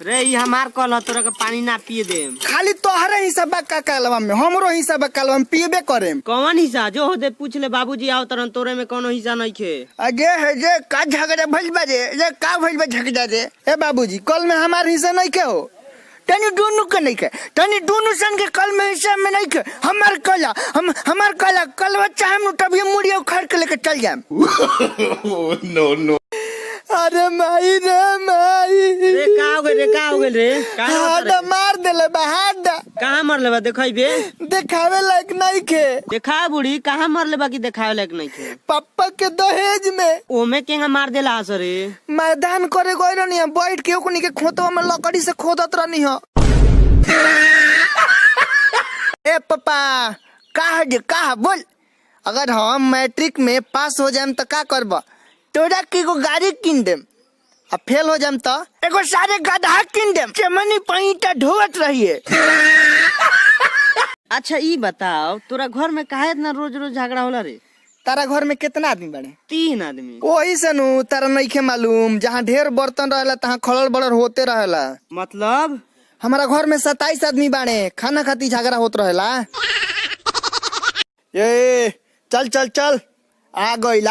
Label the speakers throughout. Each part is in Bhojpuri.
Speaker 1: रे ये हमार कल है, तोरा के पानी ना पिए दे।
Speaker 2: खाली तोहरे हिस्सा का कलवा में हमरो हिस्सा कलवा में पिएबे करे।
Speaker 1: कौन हिस्सा जो हो दे पूछ ले, बाबूजी आओ तरन तोरे में कोनो हिस्सा नहीं खे।
Speaker 2: अगे है जे का झगड़ा भइल बा रे, जे का भइल बा झगड़ा रे। ए बाबूजी कल में हमार हिस्सा नहीं के हो, तनी दोनों के नहीं के, तनी दोनों सन के कल में हिस्सा में नहीं के। हमार कला कल बच्चा हम तभी मुड़िया उखाड़ के लेके चल जाए। नो नो अरे माई रे माई
Speaker 1: रे का हो गइल रे
Speaker 2: हाथ मार देले बा, हाथ
Speaker 1: कहाँ मरले बा देखाइबे।
Speaker 2: देखावे लायक नहीं के।
Speaker 1: देखा बुढ़ी कहाँ मरले बा की देखावे लायक नहीं खे।
Speaker 2: पापा के दहेज में
Speaker 1: ओमे केंगा मार देला रे।
Speaker 2: मैदान करे गई रहनी है, बैठ के ओकनी के खोतवा में लकड़ी से खोदत रहनी है। ए पापा कहा बोल, अगर हम मैट्रिक में पास हो जाएम तो का करब? तोरा के एगो गाड़ी किन देम, आ फेल हो जाएम तो एगो सारे गधा किन देम, चमनी पैंटा ढोत रहिए।
Speaker 1: अच्छा ई बताओ तोरा घर में काहे इतना रोज रोज झगड़ा होला रे?
Speaker 2: तारा घर में कितना आदमी बने?
Speaker 1: 3 आदमी।
Speaker 2: वही से नु तारा नहीं के मालूम, जहाँ ढेर बर्तन रहेला तहाँ खलल बड़र होते रहेला।
Speaker 1: मतलब
Speaker 2: हमारा घर में 27 आदमी बाने, खाना खाती झगड़ा होत रहेला। ये चल चल चल आ गइल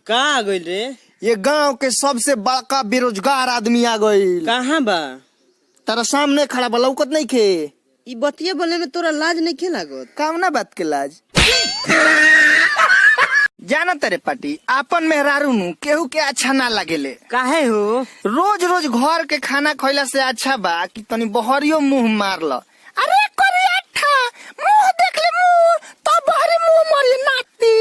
Speaker 1: का आ गइल रे?
Speaker 2: ये गांव के सबसे बड़का बेरोजगार आदमी आ गइल।
Speaker 1: कहाँ बा?
Speaker 2: तारा सामने खड़ा बा, लौकत नहीं खे।
Speaker 1: ई बतिया बोले में तोरा लाज नहीं खे लागत?
Speaker 2: कामना बात के लाज। जाना तेरे पाटी आपन मेहरारू नु केहू के अच्छा ना लागेले।
Speaker 1: काहे हो?
Speaker 2: रोज रोज घर के खाना खइला से अच्छा बा कि तनी बहरियो मुंह मार ल। अरे कोरियाठा मुंह देख ले, मुंह तो बहरी मुंह मारी नाती।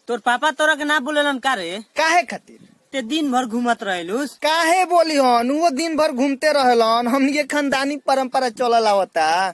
Speaker 1: तोर पापा तोरा के ना बोलेलन का रे?
Speaker 2: काहे खातिर?
Speaker 1: ते दिन भर घूमत रहेलुस।
Speaker 2: काहे बोली हन, वो दिन भर घूमते रहेलन, हमनी के खानदानी परंपरा चलल आवता।